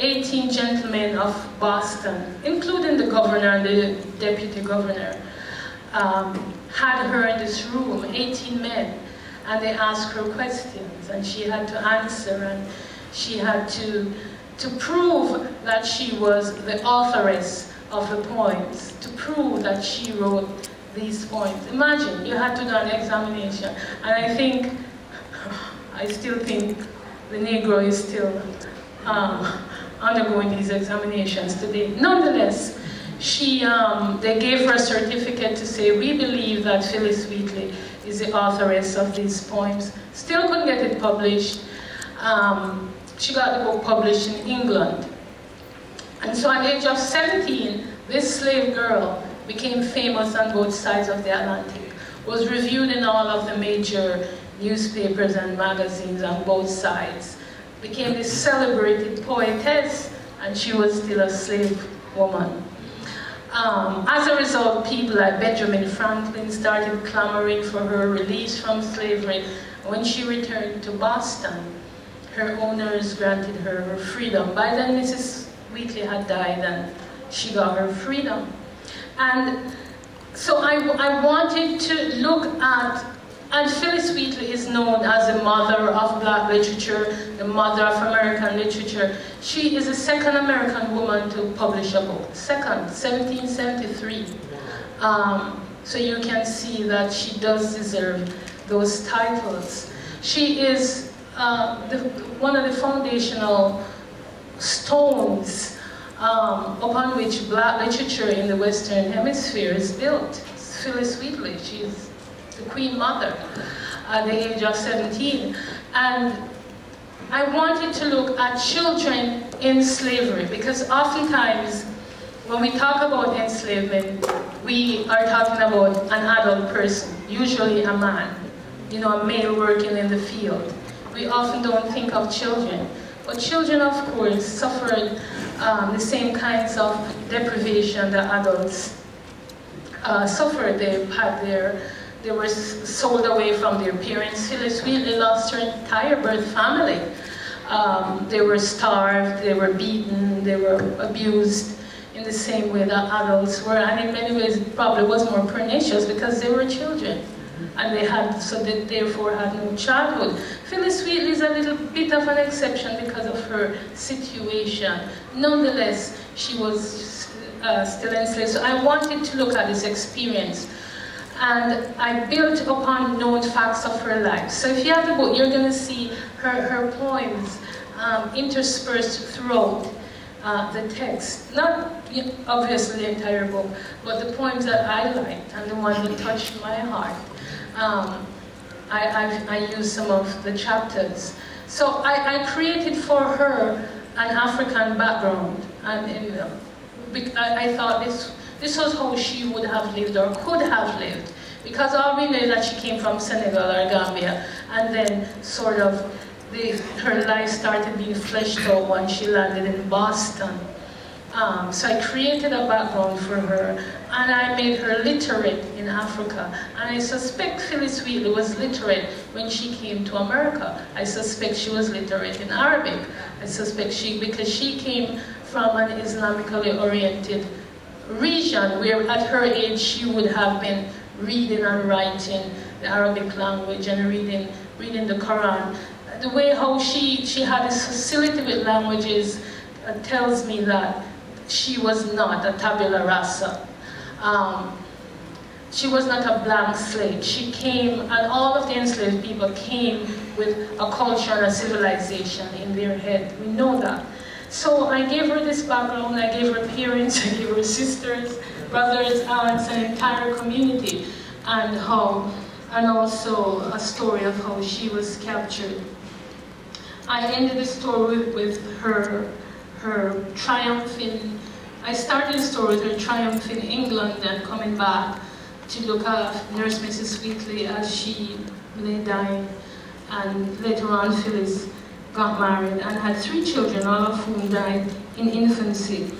18 gentlemen of Boston, including the governor and the deputy governor, had her in this room, 18 men, and they asked her questions, and she had to answer, and she had to prove that she was the authoress of the poems, to prove that she wrote these poems. Imagine, you had to do an examination, and I still think the Negro is still undergoing these examinations today. Nonetheless, they gave her a certificate to say, we believe that Phillis Wheatley is the authoress of these poems. Still couldn't get it published. She got the book published in England. And so at the age of 17, this slave girl became famous on both sides of the Atlantic, was reviewed in all of the major newspapers and magazines on both sides, became this celebrated poetess, and she was still a slave woman. As a result, people like Benjamin Franklin started clamoring for her release from slavery. When she returned to Boston, her owners granted her her freedom. By then, Mrs. Wheatley had died, and she got her freedom. And so I wanted to look at, and Phillis Wheatley is known as the mother of Black literature, the mother of American literature. She is the second American woman to publish a book. Second, 1773. So you can see that she does deserve those titles. She is one of the foundational stones upon which Black literature in the Western Hemisphere is built. Phillis Wheatley, she's the Queen Mother at the age of 17. And I wanted to look at children in slavery, because oftentimes when we talk about enslavement, we are talking about an adult person, usually a man, a male working in the field. We often don't think of children. But children, of course, suffered the same kinds of deprivation that adults suffered. They were sold away from their parents. Phillis Wheatley lost her entire birth family. They were starved, they were beaten, they were abused in the same way that adults were. And in many ways, it probably was more pernicious because they were children. And they therefore had no childhood. Phillis Wheatley is a little bit of an exception because of her situation. Nonetheless, she was still enslaved. So I wanted to look at this experience. And I built upon known facts of her life. So if you have the book, you're going to see her poems interspersed throughout the text. Not obviously the entire book, but the poems that I liked and the ones that touched my heart. I used some of the chapters. So I created for her an African background. And I thought this was how she would have lived or could have lived. Because all we know is that she came from Senegal or Gambia, and then sort of her life started being fleshed out when she landed in Boston. So I created a background for her, and I made her literate in Africa. And I suspect Phillis Wheatley was literate when she came to America. I suspect she was literate in Arabic. I suspect because she came from an Islamically oriented region where at her age she would have been reading and writing the Arabic language and reading the Quran. The way how she had this facility with languages tells me that she was not a tabula rasa. She was not a blank slate. She came, and all of the enslaved people came with a culture and a civilization in their head. We know that. So I gave her this background, I gave her parents, I gave her sisters, brothers, aunts, an entire community, and also a story of how she was captured. I ended the story with her triumphing. I started the story with her triumph in England and coming back to look at Nurse Mrs. Wheatley as she lay dying, and later on Phillis got married and had 3 children, all of whom died in infancy.